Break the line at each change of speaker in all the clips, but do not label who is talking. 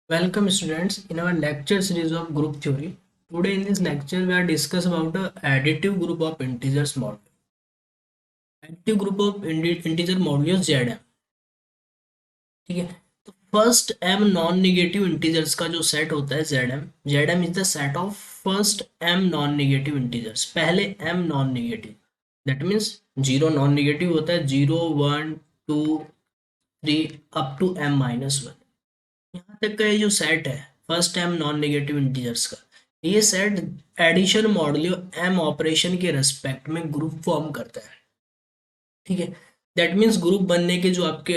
Welcome students in our lecture series of group theory. Today in this lecture we are discuss about a additive group of integers module. Additive group of integer modules ZM. ठीक है, तो first m non negative integers का जो set होता है ZM is the set of first m non negative integers. पहले m non negative, that means zero non negative होता है, 0 1 2 3 अप टू m-1. यहाँ तक का ये जो सेट है first time non negative integers का, ये set addition modulo m operation के रेस्पेक्ट में ग्रुप फॉर्म करता है. ठीक है, दैट मीन्स ग्रुप बनने के जो आपके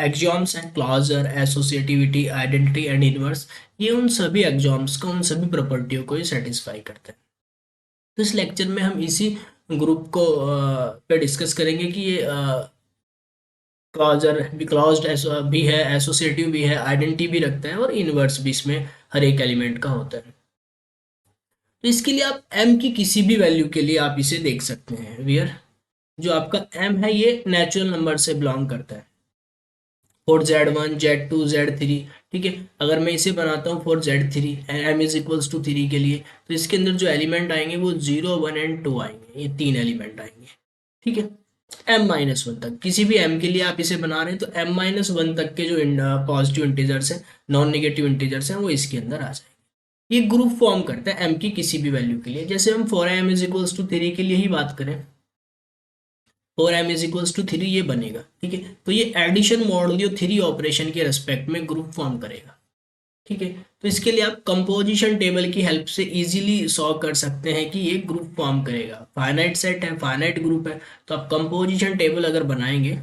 एक्सियोम्स हैं, closure, associativity, identity and inverse, ये उन सभी एक्सियोम्स को, उन सभी प्रॉपर्टियों को ये सेटिस्फाई करता है. तो इस लेक्चर में हम इसी ग्रुप को पे डिस्कस करेंगे कि ये क्लॉजर भी, क्लॉज्ड भी है, एसोसिएटिव भी है, आइडेंटिटी भी रखता है और इनवर्स भी इसमें हर एक एलिमेंट का होता है. तो इसके लिए आप m की किसी भी वैल्यू के लिए आप इसे देख सकते हैं वियर जो आपका m है ये नेचुरल नंबर से बिलोंग करता है, फॉर Z1 Z2 Z3. ठीक है, अगर मैं इसे बनाता हूँ for Z3 m is equals to 3 के लिए, तो इसके अंदर जो एलिमेंट आएंगे वो 0 1 एंड 2 आएंगे, ये तीन एलिमेंट आएंगे. ठीक है, m-1 तक किसी भी m के लिए आप इसे बना रहे हैं तो m-1 तक के जो पॉजिटिव इंटीजर्स हैं, नॉन नेगेटिव इंटीजर्स हैं, वो इसके अंदर आ जाएंगे. ये ग्रुप फॉर्म करता है m की किसी भी वैल्यू के लिए. जैसे हम for m is equals to 3 के लिए ही बात करें, for m is equals to 3 ये बनेगा. ठीक है, तो ये एडिशन मॉडुलो 3 ऑपरेशन के रेस्पेक्ट में ग्रुप फॉर्म करेगा. ठीक है, तो इसके लिए आप कंपोजिशन टेबल की हेल्प से इजीली सॉल्व कर सकते हैं कि ये ग्रुप फॉर्म करेगा. फाइनाइट सेट है, फाइनाइट ग्रुप है, तो आप कंपोजिशन टेबल अगर बनाएंगे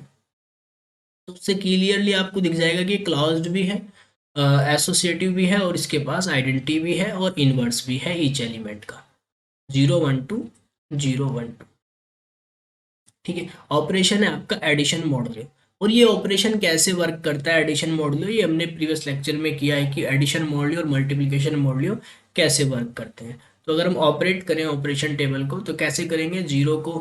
तो उससे क्लियरली आपको दिख जाएगा कि क्लॉज्ड भी है, एसोसिएटिव भी है और इसके पास आइडेंटिटी भी है और इनवर्स भी है ईच एलिमेंट का, 0 1 2 0 1 2. ठीक है, ऑपरेशन है आपका एडिशन मॉडुलो. और ये ऑपरेशन कैसे वर्क करता है एडिशन मॉडुलो, ये हमने प्रीवियस लेक्चर में किया है कि एडिशन मॉडुलो और मल्टीप्लिकेशन मॉडुलो कैसे वर्क करते हैं. तो अगर हम ऑपरेट करें ऑपरेशन टेबल को तो कैसे करेंगे, जीरो को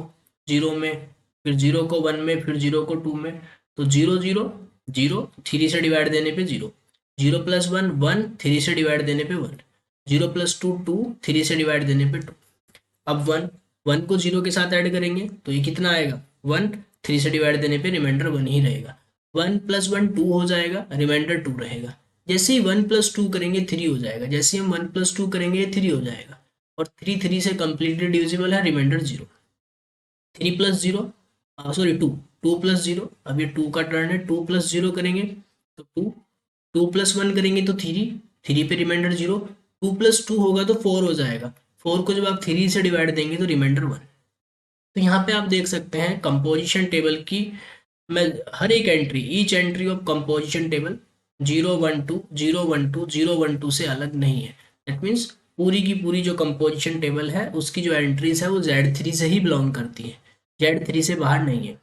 जीरो में, फिर जीरो को वन में, फिर जीरो को टू में. तो जीरो जीरो जीरो, थ्री से डिवाइड देने पे zero, zero plus one one, three से डिवाइड देने पे one, zero plus two two, three से डिवाइड देने पे टू. अब वन, वन को जीरो के साथ ऐड करेंगे तो ये कितना आएगा, वन. थ्री से डिवाइड देने पे रिमाइंडर वन ही रहेगा. वन प्लस वन टू हो जाएगा, रिमाइंडर टू रहेगा. जैसे ही वन प्लस टू करेंगे थ्री हो जाएगा, जैसे ही हम वन प्लस टू करेंगे ये थ्री हो जाएगा. और थ्री थ्री से कंप्लीटली डिविजिबल है, remainder zero. Three plus zero, sorry two, two plus zero, अब ये टू का टर्न है, टू प्लस जीरो करेंगे तो टू, टू प्लस वन करेंगे तो थ्री, थ्री पे remainder zero, two plus two होगा तो फोर हो जाएगा. फोर को जब आप थ्री से डिवाइड देंगे तो रिमाइंडर वन. तो यहाँ पे आप देख सकते हैं कंपोजिशन टेबल की, मैं हर एक entry, each entry of composition table 0 1 2 0 1 2 0 1 2 से अलग नहीं है. दैट मीन्स पूरी की पूरी जो कंपोजिशन टेबल है उसकी जो एंट्रीज है वो Z3 से ही बिलोंग करती है, Z3 से बाहर नहीं है.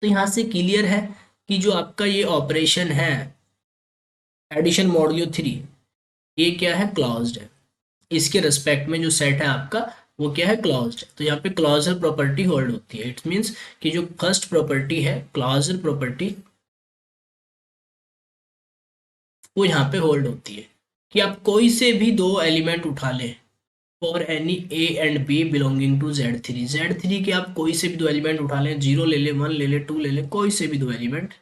तो यहाँ से क्लियर है कि जो आपका ये ऑपरेशन है एडिशन मॉडुलो 3, ये क्या है, क्लॉज्ड है. इसके रिस्पेक्ट में जो सेट है आपका वो क्या है, क्लॉज्ड है. तो यहाँ पे क्लॉजर प्रॉपर्टी होल्ड होती है. इट मीन्स कि जो फर्स्ट प्रॉपर्टी है क्लॉजर प्रॉपर्टी, वो यहाँ पे होल्ड होती है कि आप कोई से भी दो एलिमेंट उठा लें for any a and b belonging to Z3. Z3 के आप कोई से भी दो एलिमेंट उठा लें, जीरो ले लें, वन ले लें, टू ले लें, कोई से भी दो एलिमेंट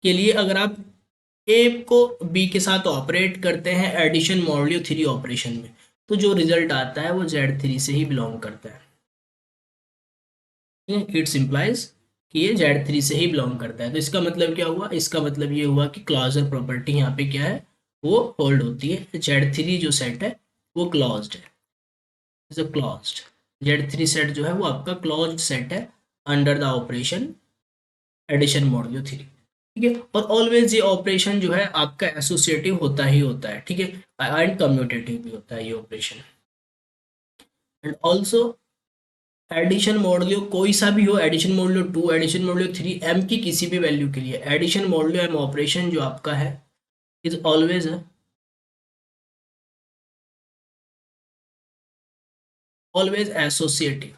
के लिए अगर आप ए को बी के साथ ऑपरेट करते हैं एडिशन मॉडुलो 3 ऑपरेशन में, तो जो रिजल्ट आता है वो Z3 से ही बिलोंग करता है. इट्स इम्प्लाइज कि ये Z3 से ही बिलोंग करता है. तो इसका मतलब क्या हुआ, इसका मतलब ये हुआ कि क्लॉजर प्रॉपर्टी यहाँ पे क्या है, वो होल्ड होती है. Z3 जो सेट है वो क्लॉज्ड है, इज अ क्लॉज्ड. Z3 सेट जो है वो आपका क्लॉज्ड सेट है under the operation addition modulo 3. ठीक है, और ऑलवेज ये ऑपरेशन जो है आपका एसोसिएटिव होता ही होता है. ठीक है, एंड कम्यूटेटिव भी होता है ये operation. And also addition modulo कोई सा भी हो, addition modulo 2, addition modulo 3, m की किसी भी वैल्यू के लिए एडिशन मॉडुलो m ऑपरेशन जो आपका है is always associative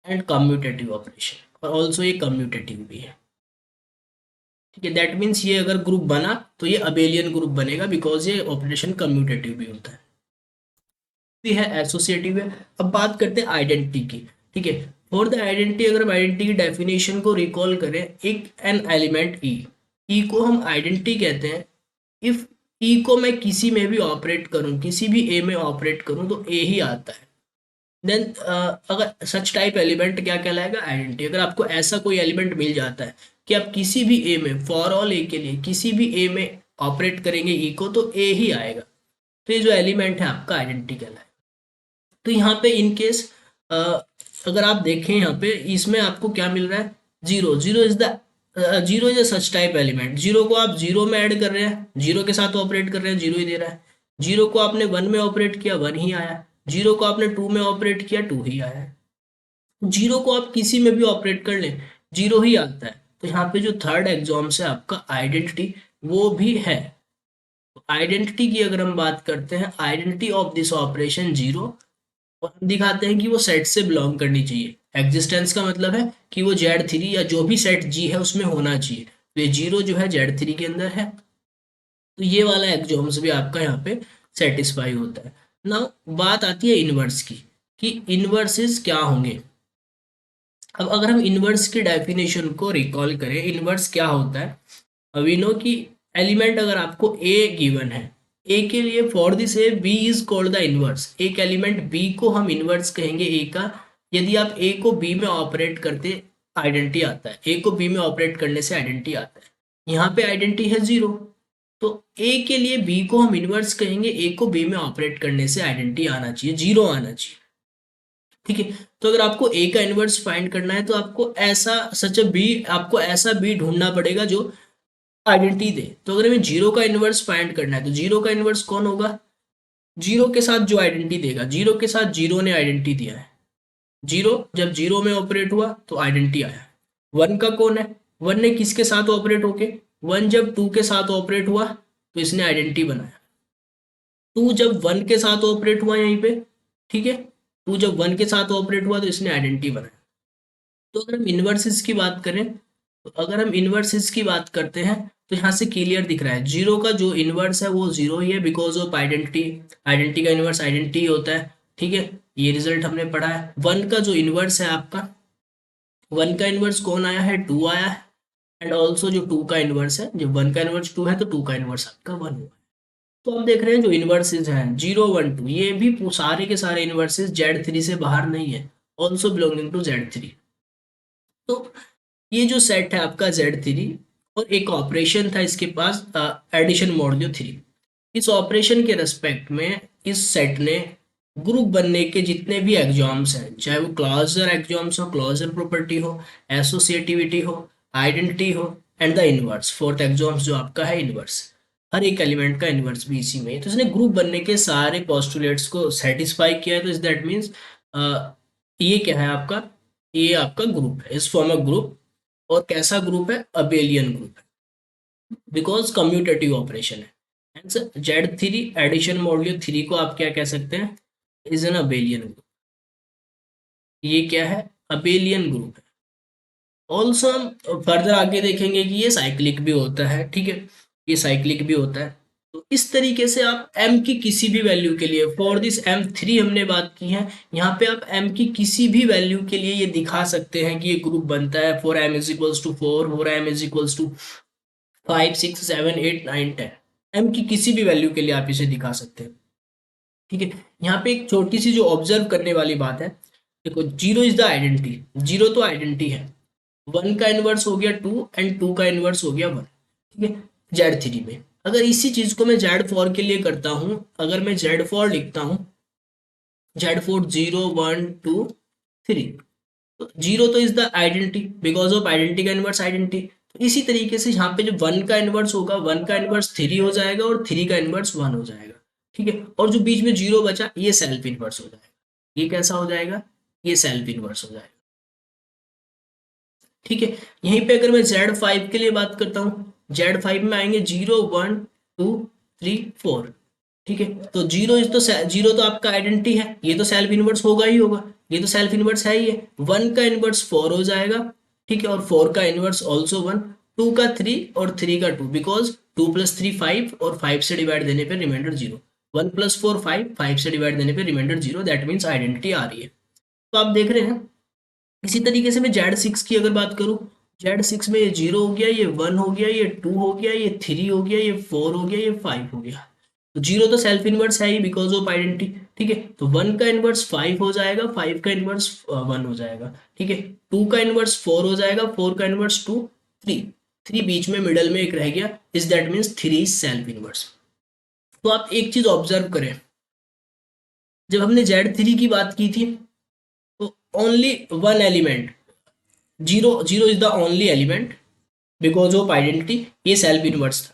and commutative operation, और ऑल्सो ये कम्यूटेटिव भी है. ठीक है, दैट मीन्स ये अगर ग्रुप बना तो ये अबेलियन ग्रुप बनेगा, बिकॉज ये ऑपरेशन कम्यूटेटिव भी होता है, भी है, एसोसिएटिव है। अब बात करते हैं आइडेंटिटी की। ठीक है, फॉर द आइडेंटिटी, अगर हम आइडेंटिटी की डेफिनेशन को रिकॉल करें, एक एन एलिमेंट ई, ई को हम आइडेंटिटी कहते हैं इफ ई को मैं किसी में भी ऑपरेट करूं, किसी भी ए में ऑपरेट करूं तो ए ही आता है। देन अगर सच टाइप एलिमेंट क्या कहलाएगा, आइडेंटिटी। अगर आपको ऐसा कोई एलिमेंट मिल जाता है कि आप किसी भी ए में, फॉर ऑल ए के लिए किसी भी ए में ऑपरेट करेंगे ई को, तो ए ही आएगा, तो ये जो एलिमेंट है आपका आइडेंटिटी कहलाएगा। तो यहाँ पे इन केस अगर आप देखें यहाँ पे इसमें आपको क्या मिल रहा है, zero, zero is a such type element. Zero को आप जीरो में ऐड कर रहे हैं, जीरो के साथ ऑपरेट कर रहे हैं, जीरो ही दे रहा है। जीरो को आपने वन में ऑपरेट किया, वन ही आया। जीरो को आपने टू में ऑपरेट किया, टू ही आया। जीरो को आप किसी में भी ऑपरेट कर लें, जीरो ही आता है। तो यहाँ पे जो थर्ड एग्जाम है आपका आइडेंटिटी, वो भी है। आइडेंटिटी की अगर हम बात करते हैं, identity of this operation zero, और हम दिखाते हैं कि वो सेट से बिलोंग करनी चाहिए। एग्जिस्टेंस का मतलब है कि वो जेड थ्री या जो भी सेट जी है उसमें होना चाहिए, तो ये जीरो जो है जेड थ्री के अंदर है। तो ये वाला एग्जाम्स भी आपका यहाँ पे सेटिस्फाई होता है ना। बात आती है इनवर्स की, कि इनवर्सेस क्या होंगे। अब अगर हम इनवर्स की डेफिनेशन को रिकॉल करें, इनवर्स क्या होता है, वी नो कि एलिमेंट अगर आपको ए गिवन है, ए के लिए for this a b is called the inverse. एक एलिमेंट बी को हम इनवर्स कहेंगे ए का, यदि आप ए को बी में ऑपरेट करते आइडेंटिटी आता है, ए को बी में ऑपरेट करने से आइडेंटिटी आता है। यहाँ पे आइडेंटिटी है जीरो, तो ए के लिए बी को हम इनवर्स कहेंगे, ए को बी में ऑपरेट करने से आइडेंटिटी आना चाहिए, जीरो आना चाहिए। ठीक है, तो अगर आपको ए का इनवर्स फाइंड करना है तो आपको ऐसा सच बी, आपको ऐसा बी ढूंढना पड़ेगा जो आइडेंटिटी दे। तो अगर हमें जीरो का इनवर्स फाइंड करना है तो जीरो का इनवर्स कौन होगा, जीरो के साथ जो आइडेंटिटी देगा, जीरो के साथ जीरो ने आइडेंटिटी दिया है, जीरो जब जीरो में ऑपरेट हुआ तो आइडेंटिटी आया। वन का कौन है, वन ने किसके साथ ऑपरेट होके, वन जब टू के साथ ऑपरेट हुआ तो इसने आइडेंटिटी बनाया। टू जब वन के साथ ऑपरेट हुआ यहीं पे, ठीक है, टू जब वन के साथ ऑपरेट हुआ तो इसने आइडेंटिटी बनाया। तो अगर हम इनवर्सेस की बात करें, तो अगर हम इनवर्सेस की बात करते हैं तो यहाँ से क्लियर दिख रहा है, जीरो का जो इनवर्स है वो जीरो ही है, बिकॉज ऑफ आइडेंटिटी। आइडेंटिटी का इनवर्स आइडेंटिटी होता है। ठीक है, ये रिजल्ट हमने पढ़ा है। वन का जो इनवर्स है आपका, वन का इनवर्स कौन आया है, टू आया है। एंड ऑल्सो जो टू का इनवर्स है, जब वन का इनवर्स टू है तो टू का इनवर्स आपका वन हुआ। तो आप देख रहे हैं जो इनवर्सेस हैं जीरो वन टू, ये भी सारे के सारे इनवर्सेस जेड थ्री से बाहर नहीं है, also belonging to Z three. तो ये जो सेट है आपका जेड थ्री, और एक ऑपरेशन था इसके पास एडिशन मॉड्यूलो थ्री। इस ऑपरेशन के रेस्पेक्ट में इस सेट ने ग्रुप बनने के जितने भी एग्जाम्स हैं, चाहे वो क्लॉजर एग्जाम्स हो, क्लॉजर प्रॉपर्टी हो, एसोसिएटिविटी हो, आइडेंटिटी हो, and the inverse, fourth exams जो आपका है इनवर्स, हर एक एलिमेंट का इनवर्स भी इसी में है। तो इसने ग्रुप बनने के सारे पोस्टुलेट्स को सेटिस्फाई किया है। तो इस दैट मीन्स ये क्या है आपका, ये आपका ग्रुप है, इस फॉर्म ऑफ ग्रुप। और कैसा ग्रुप है, अबेलियन ग्रुप है, बिकॉज कम्यूटेटिव ऑपरेशन है। Hence Z three addition modulo three को आप क्या कह सकते हैं, इज एन अबेलियन ग्रुप। ये क्या है, अबेलियन ग्रुप है। ऑल्सो हम फर्दर आगे देखेंगे कि ये साइक्लिक भी होता है। ठीक है, ये साइक्लिक भी होता है। तो इस तरीके से आप m की किसी भी वैल्यू के लिए, फॉर दिस m3 हमने बात की है, यहाँ पे आप m की किसी भी वैल्यू के लिए ये दिखा सकते हैं कि ये ग्रुप बनता है। For m is equals to 4, for m is equals to 5 6 7 8 9 10, m की किसी भी वैल्यू के लिए आप इसे दिखा सकते हैं। ठीक है, यहाँ पे एक छोटी सी जो ऑब्जर्व करने वाली बात है, देखो zero is the identity, zero तो आइडेंटिटी है, वन का इनवर्स हो गया टू, एंड टू का इनवर्स हो गया वन। ठीक है, जेड थ्री में अगर इसी चीज को मैं जेड फोर के लिए करता हूं, अगर मैं जेड फोर लिखता हूं, Z four zero one two three, तो जीरो तो is the identity, because of identity का इनवर्स आइडेंटिटी। तो इसी तरीके से यहाँ पे जो वन का इनवर्स होगा, वन का इनवर्स थ्री हो जाएगा और थ्री का इनवर्स वन हो जाएगा। ठीक है, और जो बीच में जीरो बचा ये सेल्फ इनवर्स हो जाएगा। ये कैसा हो जाएगा, ये सेल्फ इनवर्स हो जाएगा। ठीक है, यहीं पे अगर मैं Z5 के लिए बात करता हूँ, Z5 में आएंगे 0 1 2 3 4। ठीक है, तो जीरो तो आपका आइडेंटिटी है, ये तो सेल्फ इनवर्स होगा ही होगा, ये तो सेल्फ इनवर्स है ही है। वन का इनवर्स 4 हो जाएगा, ठीक है, और 4 का इनवर्स ऑल्सो 1, 2 का 3 और 3 का 2, बिकॉज 2 + 3 5 और 5 से डिवाइड देने पे रिमाइंडर 0, 1 + 4 5, 5 से डिवाइड देने पे रिमाइंडर 0, दैट मीन्स आइडेंटिटी आ रही है। तो आप देख रहे हैं। इसी तरीके से मैं Z6 की अगर बात करूं, Z6 में ये 0 हो गया, ये 1 हो गया, ये 2 हो गया, ये 3 हो गया, ये 4 हो गया, ये 5 हो गया। तो 0 तो सेल्फ इनवर्स है ही बिकॉज ऑफ आइडेंटिटी, ठीक है। तो 1 का इनवर्स 5 हो जाएगा, 5 का इनवर्स 1 हो जाएगा, ठीक है। 2 का इनवर्स 4 हो जाएगा, 4 का इनवर्स 2, 3, 3 बीच में मिडल में एक रह गया, is that means 3 is self inverse. तो आप एक चीज ऑब्जर्व करें, जब हमने Z3 की बात की थी तो only one element, zero, zero is the only element because of identity, ये सेल्फ इनवर्स था।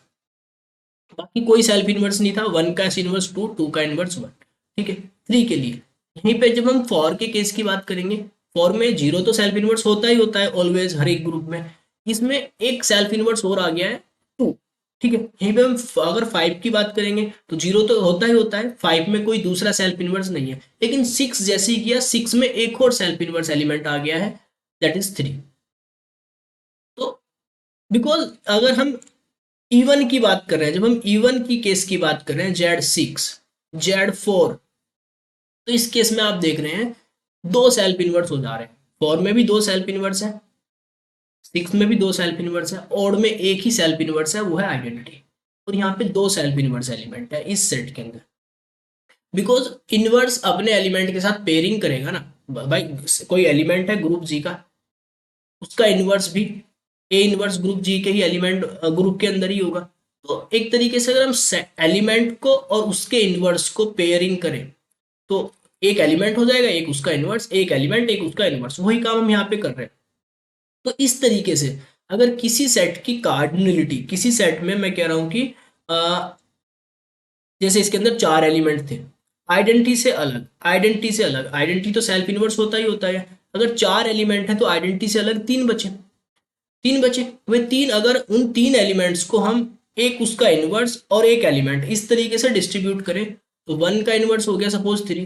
बाकी कोई सेल्फ इनवर्स नहीं था। 1 का इनवर्स 2, 2 का इनवर्स 1, ठीक है। 3 के लिए यहीं पे जब हम 4 के केस की बात करेंगे, 4 में 0 तो सेल्फ इनवर्स होता है ऑलवेज हर एक ग्रुप में। इसमें एक सेल्फ इनवर्स और आ गया है 2, ठीक है। यहीं पे हम अगर 5 की बात करेंगे तो 0 तो होता है 5 में कोई दूसरा सेल्फ इनवर्स नहीं है, लेकिन 6 जैसे ही किया, 6 में एक और सेल्फ इनवर्स एलिमेंट आ गया है, दैट इज 3। तो बिकॉज अगर हम इवन की बात कर रहे हैं, जब हम इवन की केस की बात कर रहे हैं, Z6, Z4, तो इस केस में आप देख रहे हैं दो सेल्फ इनवर्स हो जा रहे हैं। 4 में भी दो सेल्फ इनवर्स है, 6 में भी दो सेल्फ इनवर्स है, ऑड में एक ही सेल्फ इनवर्स है, वो है आइडेंटिटी। और यहाँ पे दो सेल्फ इनवर्स एलिमेंट है इस सेट के अंदर, बिकॉज इनवर्स अपने एलिमेंट के साथ पेयरिंग करेगा ना। भाई कोई एलिमेंट है ग्रुप जी का, उसका इनवर्स भी ए इनवर्स ग्रुप जी के ही एलिमेंट ग्रुप के अंदर ही होगा। तो एक तरीके से अगर हम एलिमेंट को और उसके इनवर्स को पेयरिंग करें तो एक एलिमेंट हो जाएगा, एक उसका इनवर्स, एक एलिमेंट एक उसका इनवर्स, वही काम हम यहाँ पे कर रहे हैं। तो इस तरीके से अगर किसी सेट की कार्डिनलिटी, किसी सेट में मैं कह रहा हूँ कि जैसे इसके अंदर चार एलिमेंट थे, आइडेंटिटी से अलग, आइडेंटिटी से अलग, आइडेंटिटी तो सेल्फ इनवर्स होता ही होता है। अगर चार एलिमेंट है तो आइडेंटिटी से अलग तीन बचे, तीन बचे। वे तीन, अगर उन तीन एलिमेंट्स को हम एक उसका इनवर्स और एक एलिमेंट इस तरीके से डिस्ट्रीब्यूट करें, तो 1 का इनवर्स हो गया सपोज 3,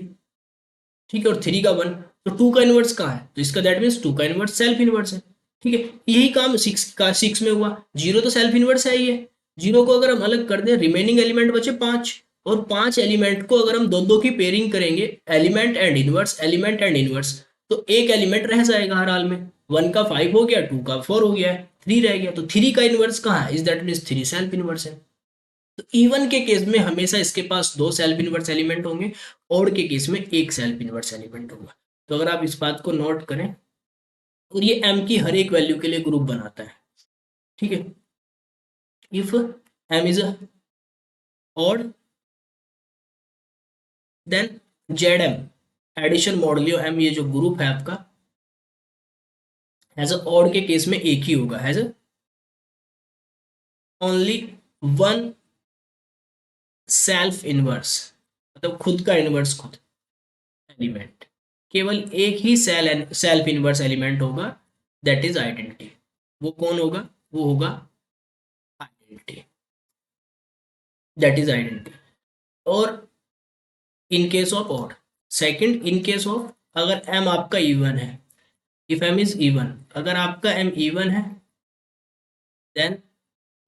ठीक है, और 3 का 1, तो 2 का इनवर्स कहाँ है, तो इसका दैट मीन्स 2 का इनवर्स सेल्फ इनवर्स है, ठीक है। यही काम 6 में हुआ। 0 तो सेल्फ इनवर्स है ही है, 0 को अगर हम अलग कर दें, रिमेनिंग एलिमेंट बचे 5, और 5 एलिमेंट को अगर हम दो दो की पेयरिंग करेंगे, element and inverse, element and inverse, तो एक एलिमेंट रह जाएगा हर हाल में। 1 का 5 हो गया, 2 का 4 हो गया है, 3 रह गया, तो 3 का इनवर्स कहाँ है, is that means 3 self inverse है। तो इवन के केस में हमेशा इसके पास दो सेल्फ इनवर्स एलिमेंट होंगे, ऑड के केस में एक सेल्फ इनवर्स एलिमेंट होगा। तो अगर आप इस बात को नोट करें, और ये m की हर एक वैल्यू के लिए ग्रुप बनाता है, ठीक है। If m is odd, then Zm addition modulo m, ये जो ग्रुप है आपका एज अ ऑड के केस में एक ही होगा, as only one self inverse, मतलब खुद का इनवर्स खुद एलिमेंट, केवल एक ही सेल्फ इनवर्स एलिमेंट होगा, दैट इज आइडेंटिटी। वो कौन होगा, वो होगा आइडेंटिटी, दैट इज आइडेंटिटी। और in case of odd, second, in case of अगर m आपका इवन है, इफ m इज इवन, अगर आपका m इवन है, then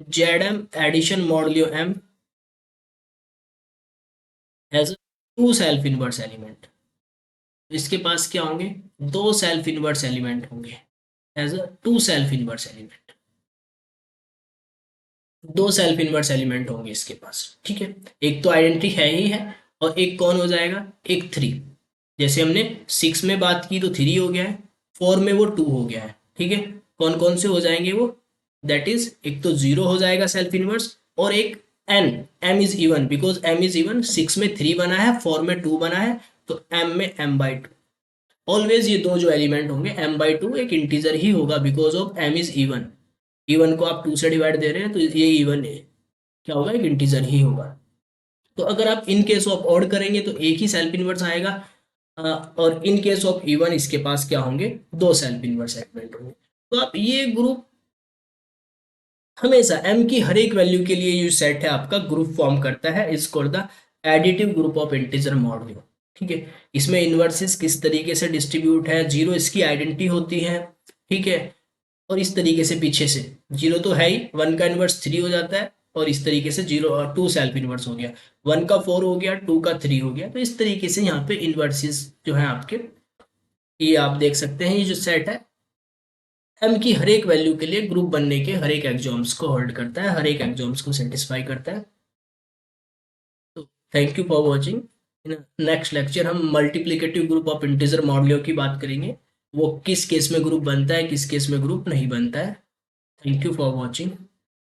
Zm addition modulo m has two self inverse element. इसके पास क्या होंगे, दो सेल्फ इनवर्स एलिमेंट होंगे, as a two self inverse element, दो सेल्फ इनवर्स एलिमेंट होंगे इसके पास, ठीक है। एक तो आइडेंटिटी है ही है, और एक कौन हो जाएगा, एक 3। जैसे हमने 6 में बात की तो 3 हो गया है, 4 में वो 2 हो गया है, ठीक है। कौन कौन से हो जाएंगे वो, दैट इज एक तो 0 हो जाएगा सेल्फ इनवर्स, और एक n, m is even, because m is even, 6 में 3 बना है, 4 में 2 बना है, तो m में m/2। ऑलवेज ये दो जो एलिमेंट होंगे m/2 एक इंटीजर ही होगा, because of m is even. Even को आप 2 से डिवाइड दे रहे हैं तो ये इवन है, क्या होगा, एक इंटीजर ही होगा। तो अगर आप इन केस ऑफ ऑड करेंगे तो एक ही सेल्फ इनवर्स आएगा, और इन केस ऑफ इवन इसके पास क्या होंगे, दो सेल्फ इनवर्स एलिमेंट होंगे। तो आप ये ग्रुप हमेशा m की हर एक वैल्यू के लिए ये सेट है आपका ग्रुप फॉर्म करता है, is called the additive group of integer modulo, ठीक है। इसमें इन्वर्सेस किस तरीके से डिस्ट्रीब्यूट है, जीरो इसकी आइडेंटिटी होती है, ठीक है। और इस तरीके से पीछे से, जीरो तो है ही, वन का इनवर्स थ्री हो जाता है, और इस तरीके से जीरो और टू सेल्फ इनवर्स हो गया, वन का फोर हो गया, टू का थ्री हो गया। तो इस तरीके से यहाँ पे इनवर्सेस जो है आपके, ये आप देख सकते हैं, ये जो सेट है एम की हर एक वैल्यू के लिए ग्रुप बनने के हर एक एक्सोम्स को होल्ड करता है, हर एक एक्सोम्स को सेटिस्फाई करता है। तो thank you for watching. Next lecture हम मल्टीप्लिकेटिव ग्रुप ऑफ इंटीजर मॉडलियो की बात करेंगे, वो किस केस में ग्रुप बनता है, किस केस में ग्रुप नहीं बनता है। Thank you for watching.